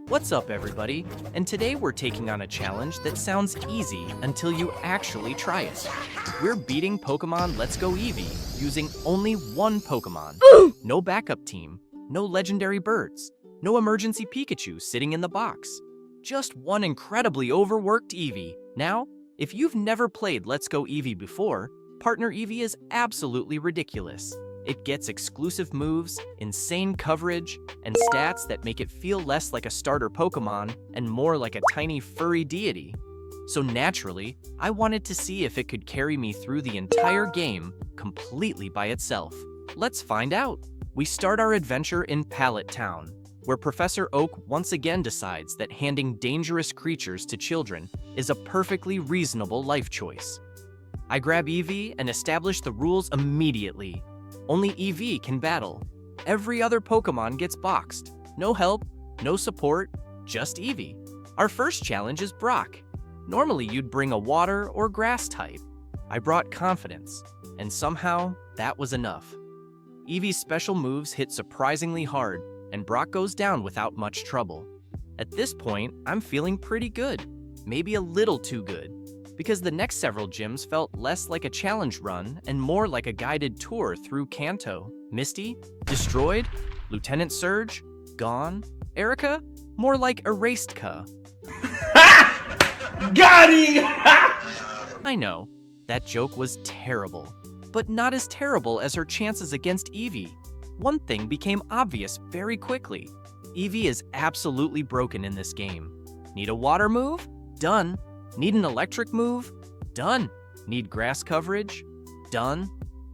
What's up, everybody? And today we're taking on a challenge that sounds easy until you actually try it. We're beating Pokemon Let's Go Eevee using only one Pokemon. No backup team, no legendary birds, no emergency Pikachu sitting in the box. Just one incredibly overworked Eevee. Now, if you've never played Let's Go Eevee before, Partner Eevee is absolutely ridiculous. It gets exclusive moves, insane coverage, and stats that make it feel less like a starter Pokemon and more like a tiny furry deity. So naturally, I wanted to see if it could carry me through the entire game completely by itself. Let's find out. We start our adventure in Pallet Town, where Professor Oak once again decides that handing dangerous creatures to children is a perfectly reasonable life choice. I grab Eevee and establish the rules immediately. Only Eevee can battle. Every other Pokemon gets boxed. No help, no support, just Eevee. Our first challenge is Brock. Normally you'd bring a water or grass type. I brought confidence, and somehow that was enough. Eevee's special moves hit surprisingly hard, and Brock goes down without much trouble. At this point, I'm feeling pretty good, maybe a little too good, because the next several gyms felt less like a challenge run and more like a guided tour through Kanto. Misty? Destroyed? Lieutenant Surge? Gone? Erica? More like Erased-ka. Got him! I know, that joke was terrible, but not as terrible as her chances against Eevee. One thing became obvious very quickly. Eevee is absolutely broken in this game. Need a water move? Done. Need an electric move? Done. Need grass coverage? Done.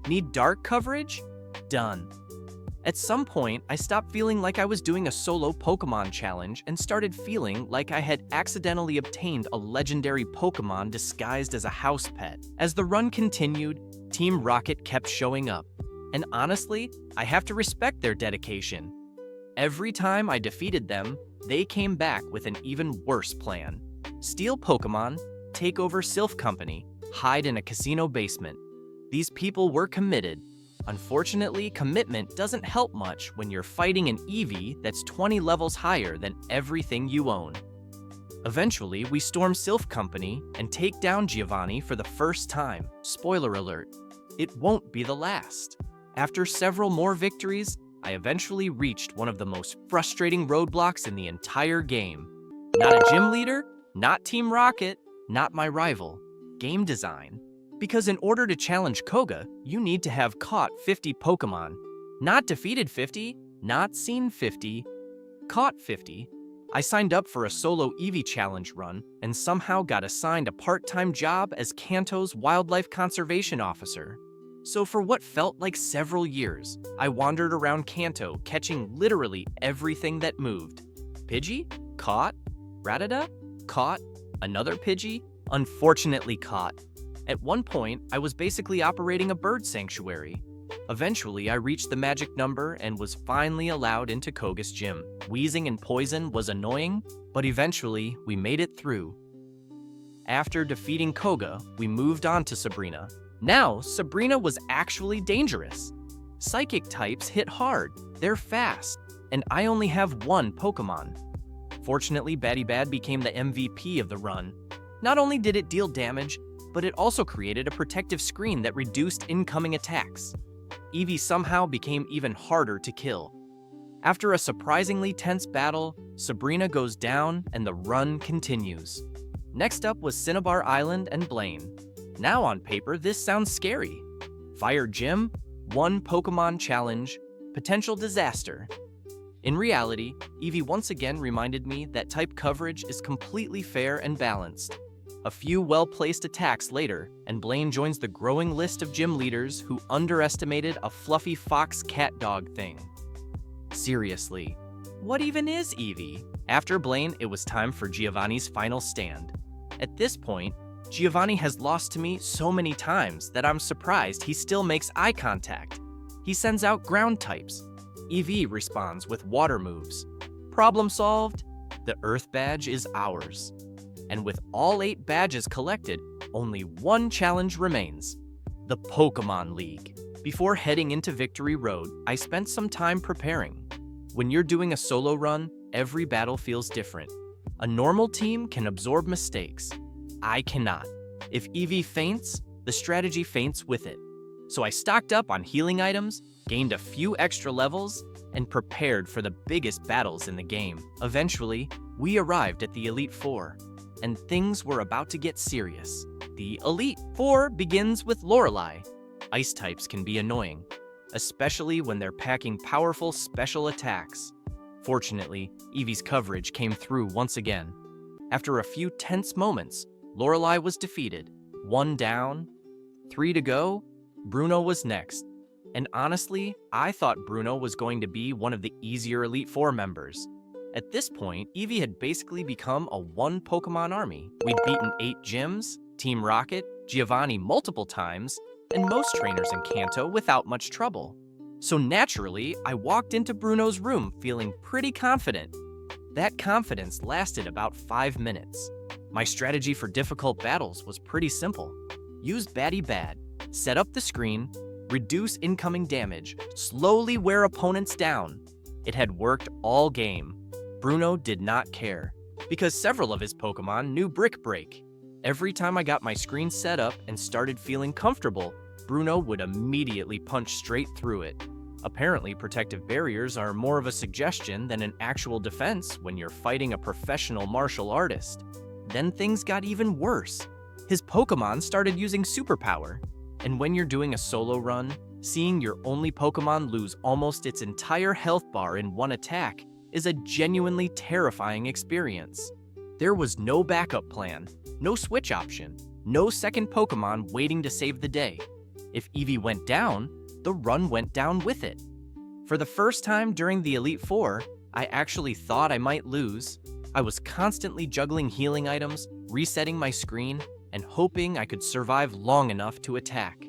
Need dark coverage? Done. At some point, I stopped feeling like I was doing a solo Pokemon challenge and started feeling like I had accidentally obtained a legendary Pokemon disguised as a house pet. As the run continued, Team Rocket kept showing up. And honestly, I have to respect their dedication. Every time I defeated them, they came back with an even worse plan. Steal Pokemon, take over Sylph Company, hide in a casino basement. These people were committed. Unfortunately, commitment doesn't help much when you're fighting an Eevee that's 20 levels higher than everything you own. Eventually, we storm Sylph Company and take down Giovanni for the first time. Spoiler alert, it won't be the last. After several more victories, I eventually reached one of the most frustrating roadblocks in the entire game. Not a gym leader, not Team Rocket, not my rival. Game design. Because in order to challenge Koga, you need to have caught 50 Pokemon. Not defeated 50, not seen 50, caught 50. I signed up for a solo Eevee challenge run and somehow got assigned a part-time job as Kanto's wildlife conservation officer. So for what felt like several years, I wandered around Kanto catching literally everything that moved. Pidgey? Caught. Rattata? Caught. Another Pidgey? Unfortunately caught. At one point, I was basically operating a bird sanctuary. Eventually, I reached the magic number and was finally allowed into Koga's gym. Wheezing and poison was annoying, but eventually, we made it through. After defeating Koga, we moved on to Sabrina. Now, Sabrina was actually dangerous. Psychic types hit hard, they're fast, and I only have one Pokemon. Fortunately, Batty Bad became the MVP of the run. Not only did it deal damage, but it also created a protective screen that reduced incoming attacks. Eevee somehow became even harder to kill. After a surprisingly tense battle, Sabrina goes down and the run continues. Next up was Cinnabar Island and Blaine. Now on paper, this sounds scary. Fire Gym, one Pokemon challenge, potential disaster. In reality, Eevee once again reminded me that type coverage is completely fair and balanced. A few well-placed attacks later, and Blaine joins the growing list of gym leaders who underestimated a fluffy fox-cat-dog thing. Seriously, what even is Eevee? After Blaine, it was time for Giovanni's final stand. At this point, Giovanni has lost to me so many times that I'm surprised he still makes eye contact. He sends out ground types. Eevee responds with water moves. Problem solved. The Earth badge is ours. And with all 8 badges collected, only one challenge remains: the Pokémon League. Before heading into Victory Road, I spent some time preparing. When you're doing a solo run, every battle feels different. A normal team can absorb mistakes. I cannot. If Eevee faints, the strategy faints with it. So I stocked up on healing items, gained a few extra levels, and prepared for the biggest battles in the game. Eventually, we arrived at the Elite Four, and things were about to get serious. The Elite Four begins with Lorelei. Ice types can be annoying, especially when they're packing powerful special attacks. Fortunately, Eevee's coverage came through once again. After a few tense moments, Lorelei was defeated. 1 down, 3 to go. Bruno was next. And honestly, I thought Bruno was going to be one of the easier Elite Four members. At this point, Eevee had basically become a one Pokemon army. We'd beaten 8 gyms, Team Rocket, Giovanni multiple times, and most trainers in Kanto without much trouble. So naturally, I walked into Bruno's room feeling pretty confident. That confidence lasted about 5 minutes. My strategy for difficult battles was pretty simple. Use Batty Bad, set up the screen, reduce incoming damage, slowly wear opponents down. It had worked all game. Bruno did not care, because several of his Pokemon knew Brick Break. Every time I got my screen set up and started feeling comfortable, Bruno would immediately punch straight through it. Apparently, protective barriers are more of a suggestion than an actual defense when you're fighting a professional martial artist. Then things got even worse. His Pokemon started using superpower, and when you're doing a solo run, seeing your only Pokemon lose almost its entire health bar in one attack is a genuinely terrifying experience. There was no backup plan, no switch option, no second Pokemon waiting to save the day. If Eevee went down, the run went down with it. For the first time during the Elite Four, I actually thought I might lose. I was constantly juggling healing items, resetting my screen, and hoping I could survive long enough to attack.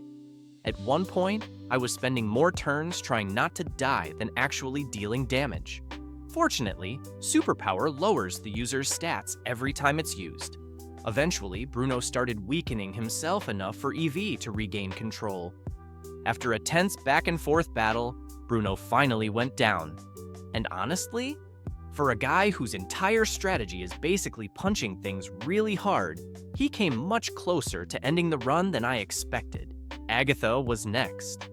At one point, I was spending more turns trying not to die than actually dealing damage. Fortunately, superpower lowers the user's stats every time it's used. Eventually, Bruno started weakening himself enough for Eevee to regain control. After a tense back-and-forth battle, Bruno finally went down. And honestly, for a guy whose entire strategy is basically punching things really hard, he came much closer to ending the run than I expected. Agatha was next.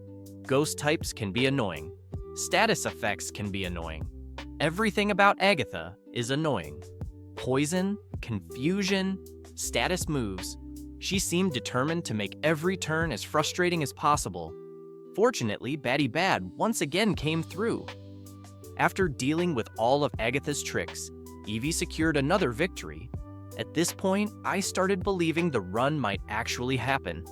Ghost types can be annoying. Status effects can be annoying. Everything about Agatha is annoying. Poison, confusion, status moves. She seemed determined to make every turn as frustrating as possible. Fortunately, Batty Bad once again came through. After dealing with all of Agatha's tricks, Eevee secured another victory. At this point, I started believing the run might actually happen.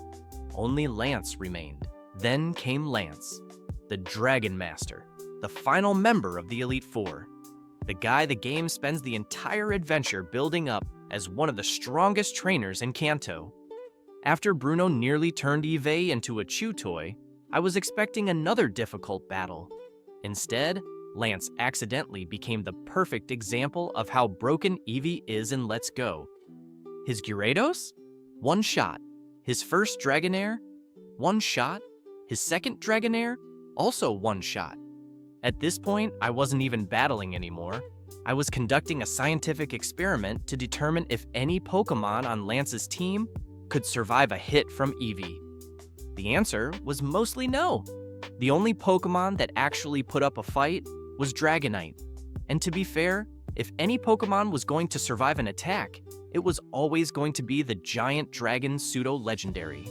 Only Lance remained. Then came Lance, the Dragon Master, the final member of the Elite Four. The guy the game spends the entire adventure building up as one of the strongest trainers in Kanto. After Bruno nearly turned Eevee into a chew toy, I was expecting another difficult battle. Instead, Lance accidentally became the perfect example of how broken Eevee is in Let's Go. His Gyarados? 1 shot. His first Dragonair? 1 shot. His second Dragonair? Also 1 shot. At this point, I wasn't even battling anymore. I was conducting a scientific experiment to determine if any Pokemon on Lance's team could survive a hit from Eevee. The answer was mostly no. The only Pokemon that actually put up a fight was Dragonite. And to be fair, if any Pokemon was going to survive an attack, it was always going to be the giant dragon pseudo-legendary.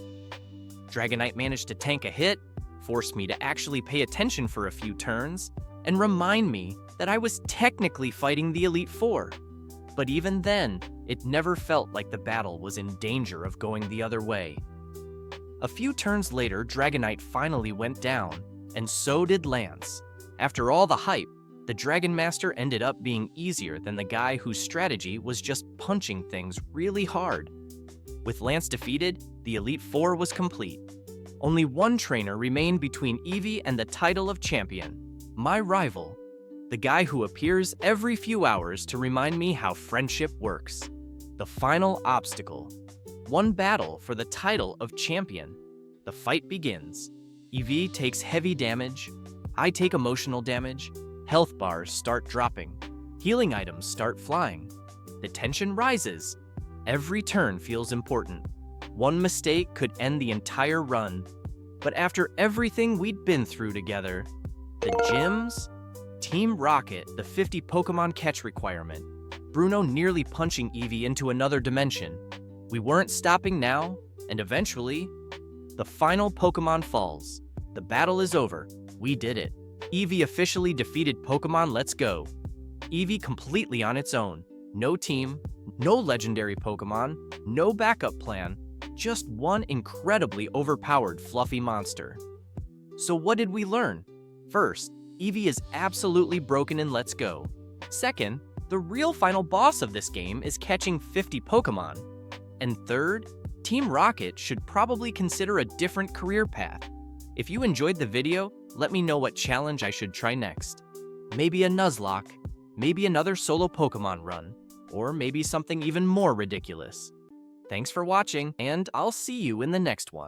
Dragonite managed to tank a hit, force me to actually pay attention for a few turns, and remind me that I was technically fighting the Elite Four. But even then, it never felt like the battle was in danger of going the other way. A few turns later, Dragonite finally went down, and so did Lance. After all the hype, the Dragon Master ended up being easier than the guy whose strategy was just punching things really hard. With Lance defeated, the Elite Four was complete. Only one trainer remained between Eevee and the title of champion, my rival, the guy who appears every few hours to remind me how friendship works. The final obstacle. One battle for the title of champion. The fight begins. Eevee takes heavy damage. I take emotional damage. Health bars start dropping. Healing items start flying. The tension rises. Every turn feels important. One mistake could end the entire run. But after everything we'd been through together, the gyms, Team Rocket, the 50 Pokemon catch requirement, Bruno nearly punching Eevee into another dimension. We weren't stopping now, and eventually, the final Pokemon falls. The battle is over. We did it. Eevee officially defeated Pokemon Let's Go. Eevee completely on its own. No team, no legendary Pokemon, no backup plan, just one incredibly overpowered fluffy monster. So what did we learn? First, Eevee is absolutely broken in Let's Go. Second, the real final boss of this game is catching 50 Pokemon. And third, Team Rocket should probably consider a different career path. If you enjoyed the video, let me know what challenge I should try next. Maybe a Nuzlocke, maybe another solo Pokemon run, or maybe something even more ridiculous. Thanks for watching, and I'll see you in the next one.